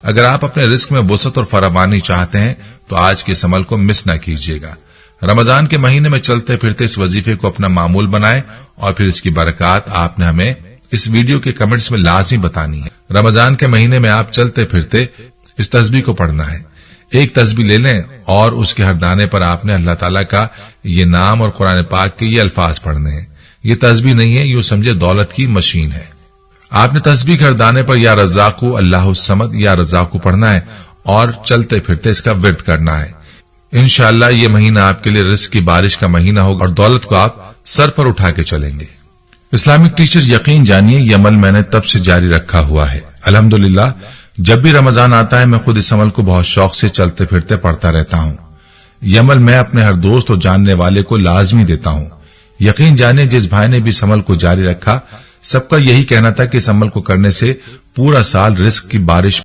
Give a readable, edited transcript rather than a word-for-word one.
अगर आप अपने रिस्क में वसअत और फरावानी चाहते हैं तो आज के इस अमल को मिस न कीजिएगा। रमजान के महीने में चलते फिरते इस वजीफे को अपना मामूल बनाएं और फिर इसकी बरकत आपने हमें इस वीडियो के कमेंट्स में लाजमी बतानी है। रमजान के महीने में आप चलते फिरते इस तस्बीह को पढ़ना है। एक तस्बीह ले लें और उसके हर दाने पर आपने अल्लाह ताला का ये नाम और कुरान पाक के ये अल्फाज पढ़ने हैं। ये तस्बीह नहीं है, यूं समझे दौलत की मशीन है। आपने तस्बीह के हर दाने पर या रज़्ज़ाक़ु अल्लाहु समद या रज़्ज़ाक़ु पढ़ना है और चलते फिरते इसका विर्द करना है। इंशाअल्लाह ये महीना आपके लिए रिस्क की बारिश का महीना होगा और दौलत को आप सर पर उठा के चलेंगे। इस्लामिक टीचर्स, यकीन जानिए ये अमल मैंने तब से जारी रखा हुआ है। अल्हम्दुलिल्लाह जब भी रमजान आता है मैं खुद इस अमल को बहुत शौक से चलते फिरते पढ़ता रहता हूं। यह अमल मैं अपने हर दोस्त और जानने वाले को लाजमी देता हूं। यकीन जानिए जिस भाई ने भी इस अमल को जारी रखा सबका यही कहना था कि इस अमल को करने से पूरा साल रिस्क की बारिश